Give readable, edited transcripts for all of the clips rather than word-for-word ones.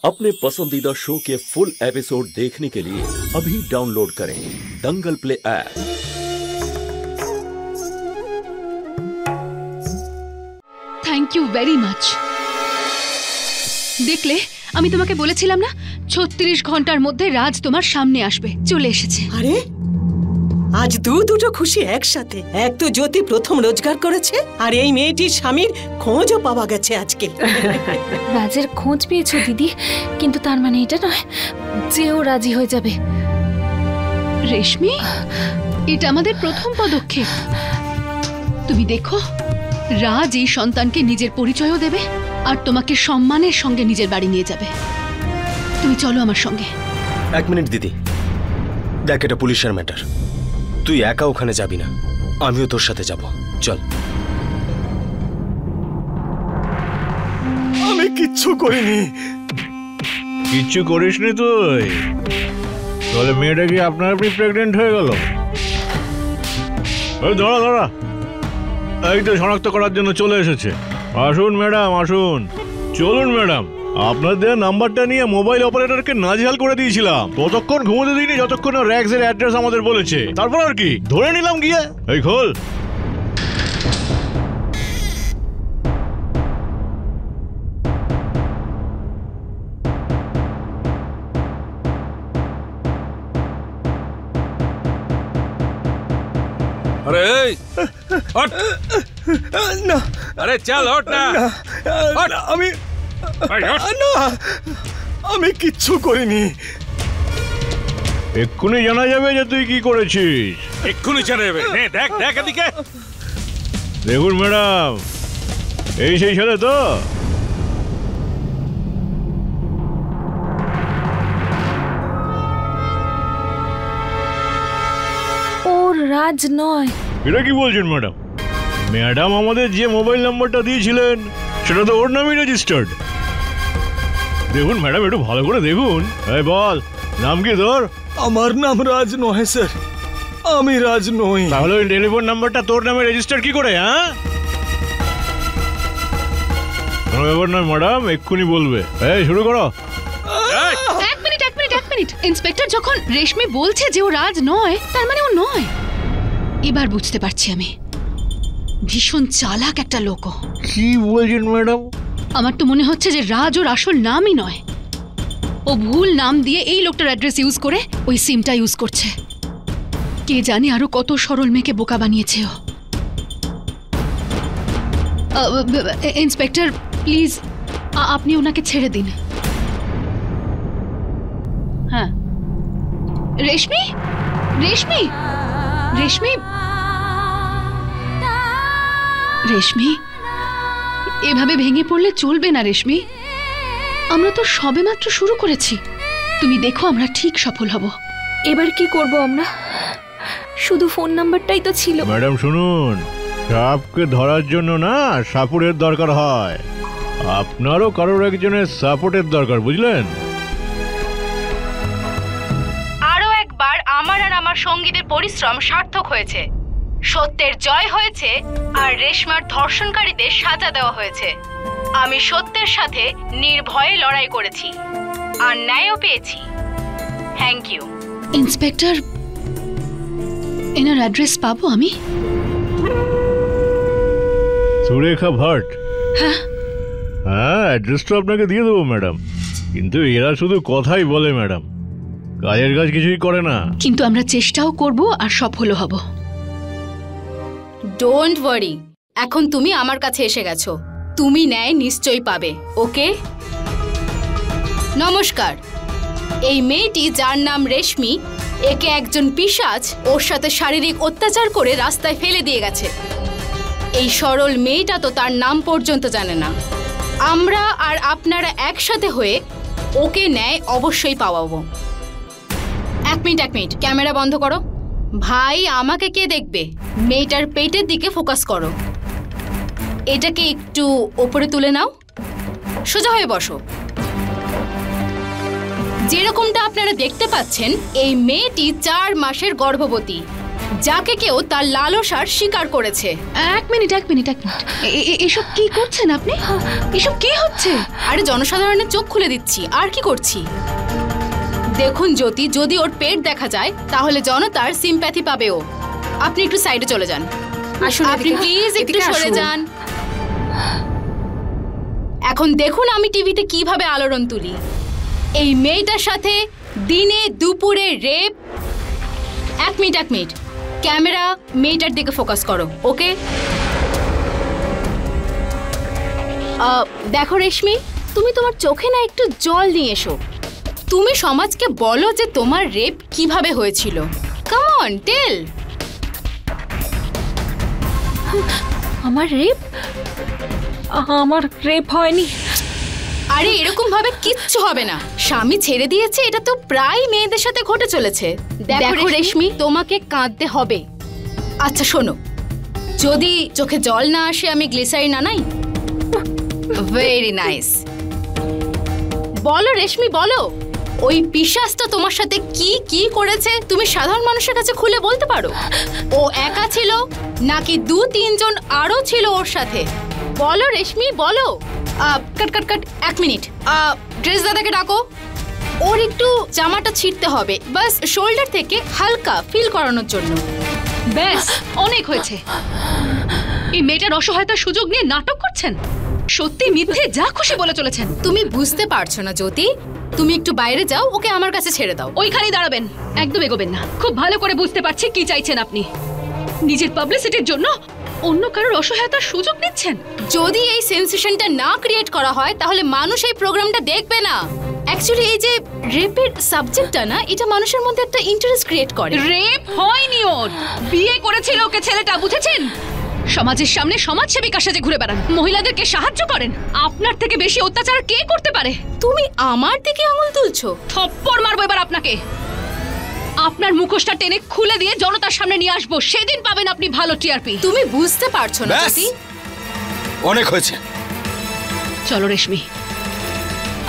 अपने पसंदीदा शो के फुल एपिसोड देखने के लिए अभी डाउनलोड करें Dangal Play app. Thank you very much. देखले আমি তোমাকে বলেছিলাম না 36 ঘন্টার মধ্যে রাজ তোমার সামনে আসবে, চলে এসেছে। আরে আজ দুটো খুশি একসাথে। এক তো জ্যোতি প্রথম রোজগার করেছে, আর এই মেয়েটির স্বামীর খোঁজও পাওয়া গেছে আজকে। রাজের খোঁজ পেয়েছো দিদি, কিন্তু তার মানে এটা নয় যে ও রাজি হয়ে যাবে। রেশমি, এটা আমাদের প্রথম পদক্ষেপ। তুমি দেখো, রাজ এই সন্তানকে নিজের পরিচয়ও দেবে আর তোমাকে সম্মানের সঙ্গে নিজের বাড়ি নিয়ে যাবে। তুমি চলো আমার সঙ্গে। এক মিনিট দিদি, দেখ এটা পুলিশের ম্যাটার, তুই একা ওখানে যাবি না, আমিও তোর সাথে যাব। চল। আমি কিচ্ছু করিনি। কিচ্ছু করিসনি তুই? তাহলে মেয়েটা কি আপনার আপনি প্রেগনেন্ট হয়ে গেল? ধরা ধরা, এই তো শনাক্ত করার জন্য চলে এসেছে। আসুন ম্যাডাম, আসুন। চলুন ম্যাডাম, আপনাদের নাম্বারটা নিয়ে মোবাইল অপারেটরকে নাজেহাল করে দিয়েছিলাম। ততক্ষণ ঘুমোতে দিইনি যতক্ষণ না র্যাক্সের অ্যাড্রেস আমাদের বলেছে। তারপর আর কি, ধরে নিলাম গিয়ে। এই খোল। अरे हट ना, अरे चल हट ना, हट। আমি কিচ্ছু করিনি। এক্ষুনি জানা যাবে যে তুই কি করেছিস। এক্ষুনি জানা যাবে। দেখ দেখ এদিকে। দেখুন ম্যাডাম, এই সেই ছেলে তো? রাজ নয়। এটা কি বলছেন ম্যাডাম? ম্যাডাম আমাদের যে মোবাইল নাম্বারটা দিয়েছিলেন সেটা তো ওর নামই রেজিস্টার্ড। দেখুন ম্যাডাম, একটু ভালো করে দেখুন। এই বল, নাম কি তোর? আমার নাম রাজ নয় স্যার, আমি রাজ নই। তাহলে ওই টেলিফোন নাম্বারটা তোর নামে রেজিস্টার কি করে? হ্যাঁ, কোনো ব্যাপার নয় ম্যাডাম, এক্ষুনি বলবে। এই শুরু করো। এক মিনিট। ইন্সপেক্টর যখন রেশমি বলছে যে ও রাজ নয়, তার মানে ও নয়। এবার বুঝতে পারছি আমি, ভীষণ চালাক একটা লোক। কি বলছেন ম্যাডাম? আমার তো মনে হচ্ছে যে রাজ ওর আসল নামই নয়। ও ভুল নাম দিয়ে এই লোকটার অ্যাড্রেস ইউজ করে ওই সিমটা ইউজ করছে। কে জানে আরো কত সরল মেয়েকে বোকা বানিয়েছে ও। ইন্সপেক্টর প্লিজ, আপনি ওনাকে ছেড়ে দিন। হ্যাঁ, রেশমি রেশমি রেশমি রেশমি, এভাবে ভেঙে পড়লে চলবে না রেশমি। আমরা তো সবেমাত্র শুরু করেছি। তুমি দেখো, আমরা ঠিক সফল হব। এবার কি করব আমরা? শুধু ফোন নাম্বারটাই তো ছিল। ম্যাডাম শুনুন, সাপকে ধরার জন্য না সাপুরের দরকার হয়। আপনারও কারোর একজনের সাপোর্টের দরকার, বুঝলেন? আরো একবার আমার আর আমার সঙ্গীদের পরিশ্রম সার্থক হয়েছে। সত্যের জয় হয়েছে আর রেশমার ধর্ষণকারীদের সাজা দেওয়া হয়েছে। আমি সত্যের সাথে নির্ভয়ে লড়াই করেছি আর ন্যায়ও পেয়েছি। Thank you. ইন্সপেক্টর, এনার অ্যাড্রেস পাবো আমি? সুরেখা ভাট? হ্যাঁ, অ্যাড্রেস তো আপনাকে দিয়ে দেবো ম্যাডাম, কিন্তু এরা শুধু কথাই বলে ম্যাডাম, কাজের কাজ কিছুই করে না। কিন্তু আমরা চেষ্টাও করব আর সফল হব। ডোন্ট ওয়ারি, এখন তুমি আমার কাছে এসে গেছো, তুমি ন্যায় নিশ্চয়ই পাবে। ওকে, নমস্কার। এই মেয়েটি যার নাম রেশমি, একে একজন পিশাচ ওর সাথে শারীরিক অত্যাচার করে রাস্তায় ফেলে দিয়ে গেছে। এই সরল মেয়েটা তো তার নাম পর্যন্ত জানে না। আমরা আর আপনারা একসাথে হয়ে ওকে ন্যায় অবশ্যই পাওয়াবো। এক মিনিট, ক্যামেরা বন্ধ করো। ভাই, আমাকে কে দেখবে? মেয়েটার পেটের দিকে ফোকাস করো। এটাকে একটু ওপরে তুলে নাও, সোজা হয়ে বসো। যেরকমটা আপনারা দেখতে পাচ্ছেন, এই মেয়েটি 4 মাসের গর্ভবতী। যাকে কেউ তার লালসার শিকার করেছে। এক মিনিট এসব কি করছেন আপনি? এসব কি হচ্ছে? আরে জনসাধারণের চোখ খুলে দিচ্ছি, আর কি করছি। দেখুন জ্যোতি, যদি ওর পেট দেখা যায় তাহলে জনতার সিম্প্যাথি পাবে ও। আপনি একটু সাইডে চলে যান। আপনি প্লিজ একটু সরে যান। এখন দেখুন আমি টিভিতে কিভাবে আলোড়ন তুলি। এই মেয়েটার সাথে দিনে দুপুরে রেপ। এক মিনিট ক্যামেরা মেয়েটার দিকে ফোকাস করো। ওকে, দেখো রেশমি, তুমি তোমার চোখে না একটু জল নিয়ে এসো। তুমি সমাজকে বলো যে তোমার রেপ কিভাবে হয়েছিল। কাম অন, টেল। আমার রেপ হয়নি। আরে এরকম ভাবে কিচ্ছু হবে না। স্বামী ছেড়ে দিয়েছে, এটা তো প্রায় মেয়েদের সাথে ঘটে চলেছে। দেখো রেশমি, তোমাকে কাঁদতে হবে। আচ্ছা শোনো, যদি চোখে জল না আসে আমি গ্লিসারিন আনাই। Very nice. বলো রেশমি, বলো ওই পিশাচটা তোমার সাথে কি কি করেছে তুমি সাধারণ মানুষের কাছে খুলে বলতে পারো? ও একা ছিল নাকি 2-3 জন আরো ছিল ওর সাথে? বলো রেশমি, বলো। কাট 1 মিনিট। ড্রেস দাদাকে ডাকো। ওর একটু জামাটা ছিঁড়তে হবে, বাস শোল্ডার থেকে হালকা ফিল করানোর জন্য। ব্যাস, অনেক হয়েছে। এই মেয়েটার অসহায়তার সুযোগ নিয়ে নাটক করছেন। সত্যি মিথ্যে যা খুশি বলে চলেছেন। তুমি বুঝতে পারছো না জ্যোতি, তুমি একটু বাইরে যাও, ওকে আমার কাছে ছেড়ে দাও। ওইখানেই দাঁড়াবেন, একদম এগোবেন না। খুব ভালো করে বুঝতে পারছি কি চাইছেন আপনি। নিজের পাবলিসিটির জন্য অন্য কারোর অসহায়তার সুযোগ নিচ্ছেন। যদি এই সেন্সেশনটা না ক্রিয়েট করা হয় তাহলে মানুষ এই প্রোগ্রামটা দেখবে না। অ্যাকচুয়ালি এই যে রেপের সাবজেক্টটা না, এটা মানুষের মধ্যে একটা ইন্টারেস্ট ক্রিয়েট করে। রেপ হয়নি ওর, বিয়ে করেছিল ওকে ছেলেটা, বুঝেছেন? সমাজের সামনে সমাজসেবিকা সেজে ঘুরে বেড়ান, মহিলাদেরকে সাহায্য করেন। আপনার থেকে বেশি অত্যাচার কে করতে পারে? তুমি আমার দিকে আঙুল তুলছো? থপ্পড় মারবো এবার আপনাকে। আপনার মুখোশটা টেনে খুলে দিয়ে জনতার সামনে নিয়ে আসবো, সেদিন পাবেন আপনি ভালো টিআরপি। তুমি বুঝতে পারছো না জ্যোতি? অনেক হয়েছে। চলো রেশমি,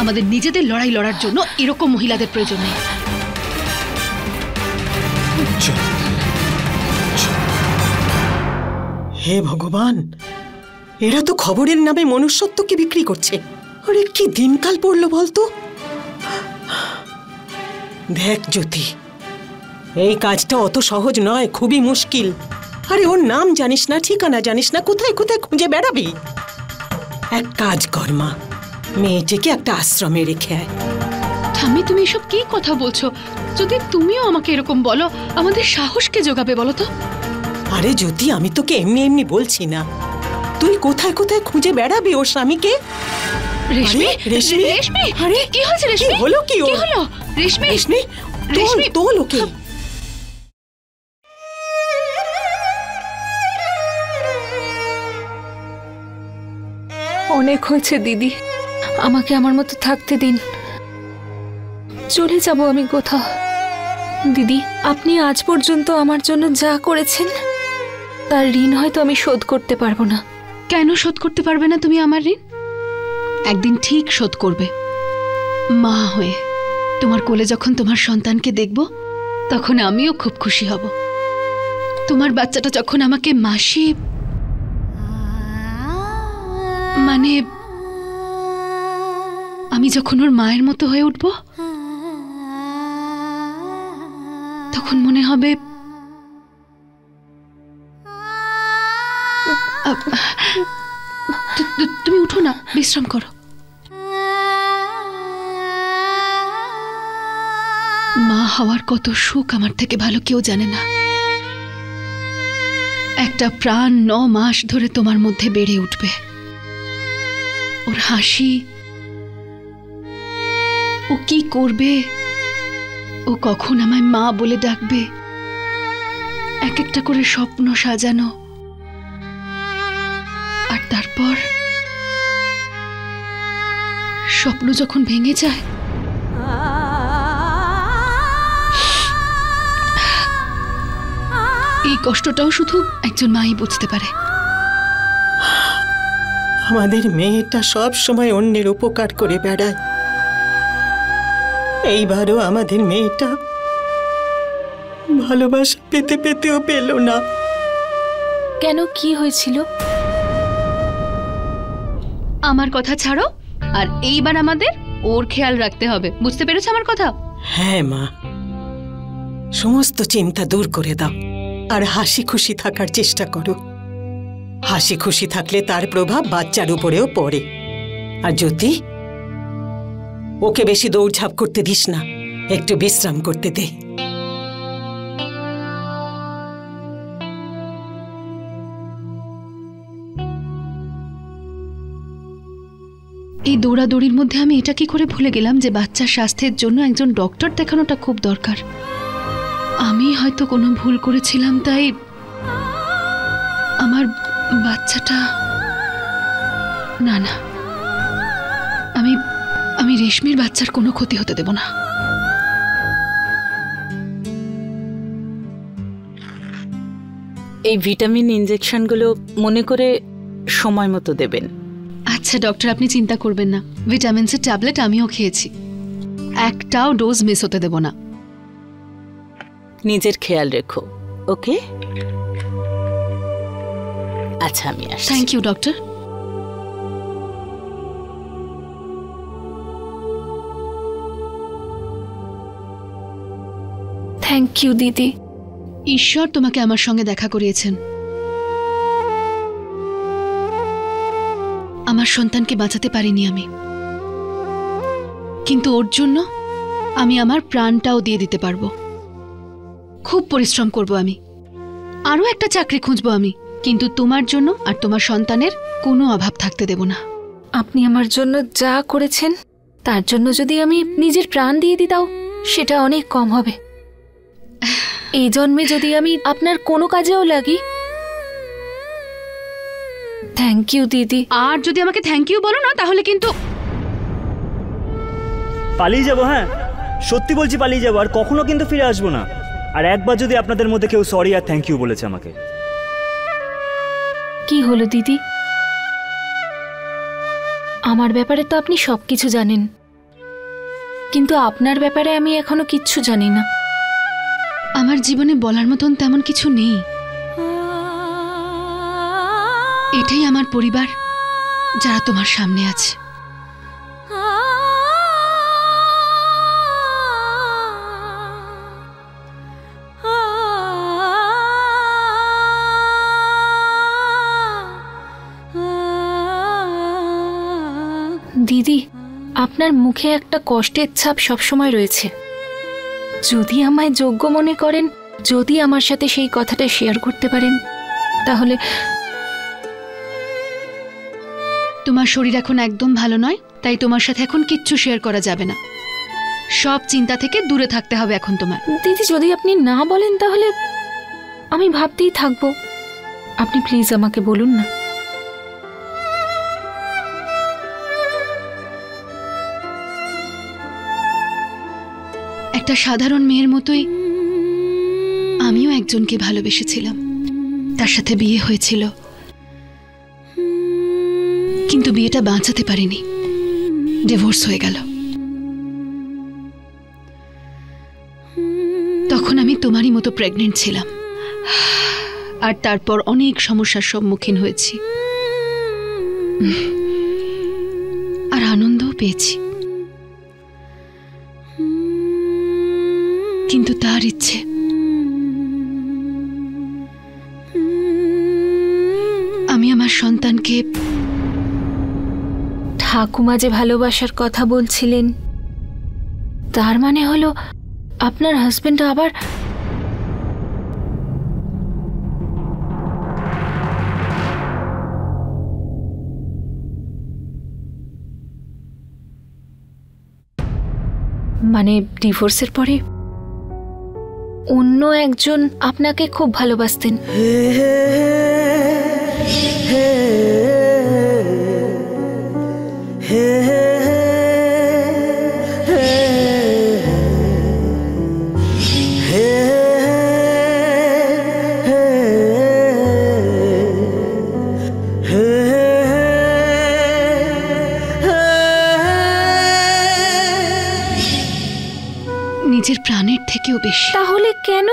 আমাদের নিজেদের লড়াই লড়ার জন্য এরকম মহিলাদের প্রয়োজন নেই। হে ভগবান, এরা তো খবরের নামে মনুষ্যত্বকে বিক্রি করছে। আরে কি দিনকাল পড়লো বলতো। দেখ জ্যোতি, এই কাজটা অত সহজ নয়, খুবই মুশকিল। আরে ওর নাম জানিস না, ঠিকানা জানিস না, কোথায় কোথায় খুঁজে বেড়াবি। এক কাজ কর মা, মেয়েটিকে একটা আশ্রমে রেখে আয়। ঠাম্মি, তুমি এসব কি কথা বলছো? যদি তুমিও আমাকে এরকম বলো, আমাদের সাহসকে জোগাবে বলো তো? আরে জ্যোতি, আমি তোকে এমনি এমনি বলছি না। তুই কোথায় কোথায় খুঁজে বেড়াবি ওর স্বামীকে। রেশমি, রেশমি, রেশমি, আরে কি হয়েছে রেশমি? হলো কি? কি হলো রেশমি? রেশমি, রেশমি, তোল ওকে। অনেক হয়েছে দিদি, আমাকে আমার মতো থাকতে দিন। চলে যাব আমি কোথাও। দিদি, আপনি আজ পর্যন্ত আমার জন্য যা করেছেন তার ঋণ হয়তো আমি শোধ করতে পারবো না। কেন শোধ করতে পারবে না তুমি আমার ঋণ? একদিন ঠিক শোধ করবে। মা হয়ে তোমার কোলে যখন তোমার সন্তানকে দেখব, তখন আমিও খুব খুশি হব। তোমার বাচ্চাটা যখন আমাকে মাসি, মানে আমি যখন ওর মায়ের মতো হয়ে উঠব, তখন মনে হবে তুমি উঠো না, বিশ্রাম করো। মা হওয়ার কত সুখ আমার থেকে ভালো কেউ জানে না। একটা প্রাণ 9 মাস ধরে তোমার মধ্যে বেড়ে উঠবে। ওর হাসি, ও কি করবে, ও কখন আমায় মা বলে ডাকবে, এক একটা করে স্বপ্ন সাজানো। আর তারপর স্বপ্ন যখন ভেঙে যায়, এই কষ্টটাও শুধু একজন মাই বুঝতে পারে। আমাদের মেয়েটা সব সময় অন্যের উপকার করে বেড়ায়। এইবারও আমাদের মেয়েটা ভালোবাসা পেতে পেতেও পেল না। কেন, কি হয়েছিল? আমার কথা ছাড়ো, আর এইবার আমাদের ওর খেয়াল রাখতে হবে, বুঝতে পেরেছো আমার কথা? হ্যাঁ মা, সমস্ত চিন্তা দূর করে দাও আর হাসি খুশি থাকার চেষ্টা করো। হাসি খুশি থাকলে তার প্রভাব বাচ্চার উপরেও পড়ে। আর জ্যোতি, ওকে বেশি দৌড়ঝাঁপ করতে দিস না, একটু বিশ্রাম করতে দে। এই দৌড়াদৌড়ির মধ্যে আমি এটা কি করে ভুলে গেলাম যে বাচ্চার স্বাস্থ্যের জন্য একজন ডক্টর দেখানোটা খুব দরকার। আমি হয়তো কোনো ভুল করেছিলাম, তাই আমার বাচ্চাটা না না, আমি রেশমির বাচ্চার কোনো ক্ষতি হতে দেব না। এই ভিটামিন ইনজেকশনগুলো মনে করে সময় মতো দেবেন। আচ্ছা ডক্টর, আপনি চিন্তা করবেন না, ভিটামিনসের ট্যাবলেট আমিও খেয়েছি, একটাও ডোজ মিস হতে দেব না। নিজের খেয়াল রেখো, ওকে? আচ্ছা, আমি আসছি। Thank you doctor. Thank you দিদি। ঈশ্বর তোমাকে আমার সঙ্গে দেখা করিয়েছেন। আমার সন্তানকে বাঁচাতে পারিনি আমি, কিন্তু ওর জন্য আমি আমার প্রাণটাও দিয়ে দিতে পারবো। খুব পরিশ্রম করব আমি, আরো একটা চাকরি খুঁজবো আমি, কিন্তু তোমার জন্য আর তোমার সন্তানের কোনো অভাব থাকতে দেব না। আপনি আমার জন্য যা করেছেন তার জন্য যদি আমি নিজের প্রাণ দিয়ে দিতাও সেটা অনেক কম হবে। এই জন্মে যদি আমি আপনার কোনো কাজেও লাগি। থ্যাংক ইউ দিদি। আর যদি আমাকে থ্যাংক ইউ বলো না তাহলে কিন্তু পালিয়ে যাবো। হ্যাঁ সত্যি বলছি, পালিয়ে যাবো, আর কখনো কিন্তু ফিরে আসবো না। আর একবার যদি আপনাদের মধ্যে কেউ সরি আর থ্যাংক ইউ বলেছে আমাকে। কি হলো দিদি? আমার ব্যাপারে তো আপনি সবকিছু জানেন, কিন্তু আপনার ব্যাপারে আমি এখনো কিচ্ছু জানি না। আমার জীবনে বলার মতন তেমন কিছু নেই। এটাই আমার পরিবার, যারা তোমার সামনে আছে। দিদি, আপনার মুখে একটা কষ্টের ছাপ সবসময় রয়েছে। যদি আমায় যোগ্য মনে করেন, যদি আমার সাথে সেই কথাটা শেয়ার করতে পারেন, তাহলে। তোমার শরীর এখন একদম ভালো নয়, তাই তোমার সাথে এখন কিচ্ছু শেয়ার করা যাবে না। সব চিন্তা থেকে দূরে থাকতে হবে এখন তোমার। দিদি, যদি আপনি না বলেন তাহলে আমি ভাবতেই থাকবো। আপনি প্লিজ আমাকে বলুন না। একটা সাধারণ মেয়ের মতোই আমিও একজনকে ভালোবেসেছিলাম, তার সাথে বিয়ে হয়েছিল, কিন্তু বিয়েটা বাঁচাতে পারিনি, ডিভোর্স হয়ে গেল। তখন আমি তোমারই মতো প্রেগনেন্ট ছিলাম, আর তারপর অনেক সমস্যার সম্মুখীন হয়েছি, আর আনন্দও পেয়েছি। কিন্তু তার ইচ্ছে আমি আমার সন্তানকে। ঠাকুমা যে ভালোবাসার কথা বলছিলেন, তার মানে হলো আপনার হাজবেন্ড আবার। মানে ডিভোর্সের পরে অন্য একজন আপনাকে খুব ভালোবাসতেন। নিজের প্রাণের থেকেও বেশি। তাহলে কেন?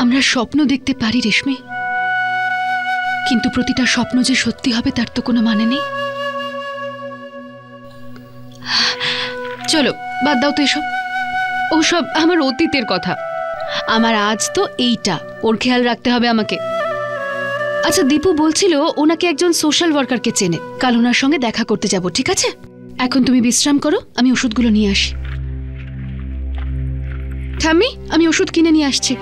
আমরা স্বপ্ন দেখতে পারি রেশমি, কিন্তু প্রতিটা স্বপ্ন যে সত্যি হবে তার তো কোনো মানে নেই। চলো বাদ দাও তো এসব, ওসব আমার অতীতের কথা। আমার আজ তো এইটা, ওর খেয়াল রাখতে হবে আমাকে। আচ্ছা, দীপু বলছিল ওনাকে একজন সোশ্যাল ওয়ার্কারকে চেনে, কাল ওনার সঙ্গে দেখা করতে যাব। ঠিক আছে, এখন তুমি বিশ্রাম করো, আমি ওষুধগুলো নিয়ে আসি। ঠাম্মি, আমি ওষুধ কিনে নিয়ে আসছি।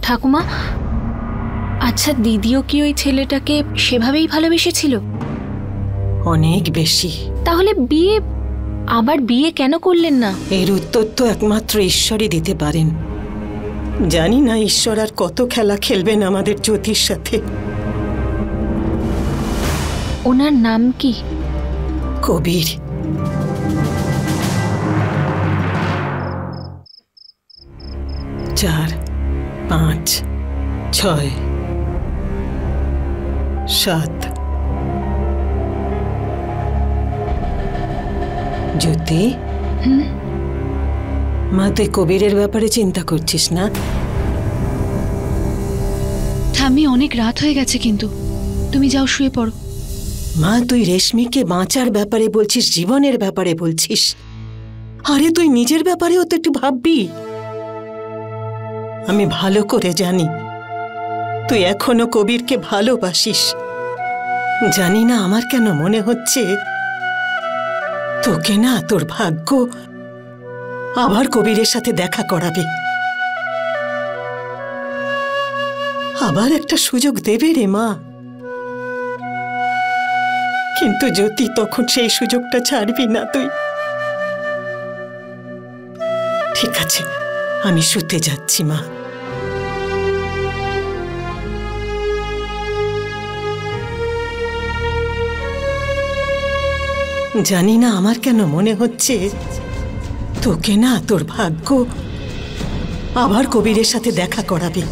ঠাকুমা, আচ্ছা দিদিও কি ওই ছেলেটাকে সেভাবেই ভালোবেসেছিল? অনেক বেশি। তাহলে বিয়ে, আবার বিয়ে কেন করলেন না? এর উত্তর তো একমাত্র ঈশ্বরই দিতে পারেন। জানি না ঈশ্বর আর কত খেলা খেলবেন আমাদের জ্যোতির সাথে। ওনার নাম কি? কবির। চার, 5, 6, 7। জ্যোতি, মা তুই কবিরের ব্যাপারে চিন্তা করছিস না? ঠাম্মি, অনেক রাত হয়ে গেছে, কিন্তু তুমি যাও শুয়ে পড়ো। মা তুই রেশমিকে বাঁচার ব্যাপারে বলছিস, জীবনের ব্যাপারে বলছিস। আরে তুই নিজের ব্যাপারেও তো একটু ভাববি। আমি ভালো করে জানি তুই এখনো কবিরকে ভালোবাসিস। জানি না আমার কেন মনে হচ্ছে তোকে না তোর ভাগ্য আবার কবিরের সাথে দেখা করাবে, আবার একটা সুযোগ দেবে রে মা। কিন্তু জ্যোতি, তখন সেই সুযোগটা ছাড়বি না তুই। ঠিক আছে, আমি শুতে যাচ্ছি মা। জানি না আমার কেন মনে হচ্ছে তোকে না তোর ভাগ্য আবার কবিরের সাথে দেখা করাবে।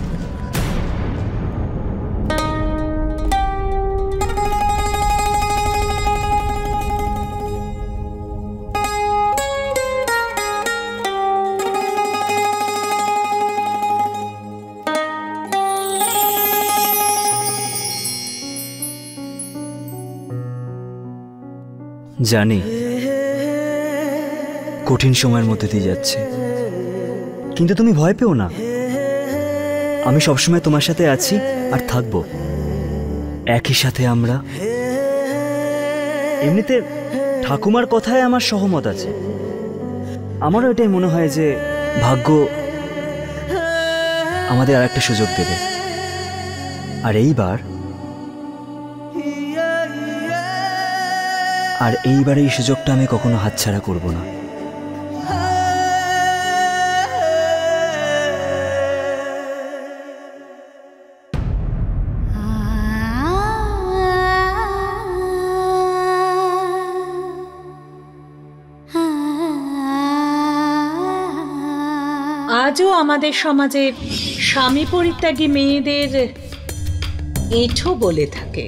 জানি কঠিন সময়ের মধ্যে দিয়ে যাচ্ছে, কিন্তু তুমি ভয় পেও না। আমি সবসময় তোমার সাথে আছি আর থাকবো। একই সাথে আমরা, এমনিতে ঠাকুমার কথায় আমার সহমত আছে। আমারও এটাই মনে হয় যে ভাগ্য আমাদের আর একটা সুযোগ দেবে। আর এইবার এই সুযোগটা আমি কখনো হাতছাড়া করব না। আজও আমাদের সমাজে স্বামী পরিত্যাগী মেয়েদের এঁঠো বলে থাকে।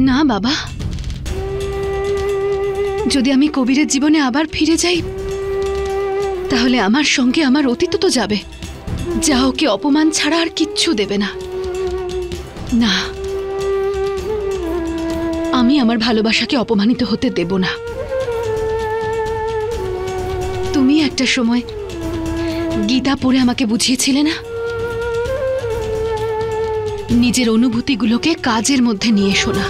না বাবা, যদি আমি কবিরের জীবনে আবার ফিরে যাই তাহলে আমার সঙ্গে আমার অতীত তো যাবে, যা ওকে অপমান ছাড়া আর কিচ্ছু দেবে না। না, আমি আমার ভালোবাসাকে অপমানিত হতে দেব না। তুমি একটা সময় গীতা পড়ে আমাকে বুঝিয়েছিলে না, নিজের অনুভূতিগুলোকে কাজের মধ্যে নিয়ে এসো না।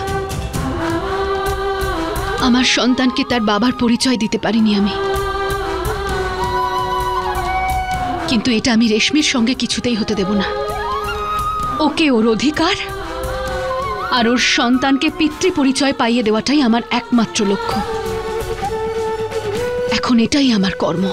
আমার সন্তানকে তার বাবার পরিচয় দিতে পারিনি আমি, কিন্তু এটা আমি রেশমির সঙ্গে কিছুতেই হতে দেব না। ওকে ওর অধিকার আর ওর সন্তানকে পিতৃ পরিচয় পাইয়ে দেওয়াটাই আমার একমাত্র লক্ষ্য। এখন এটাই আমার কর্ম।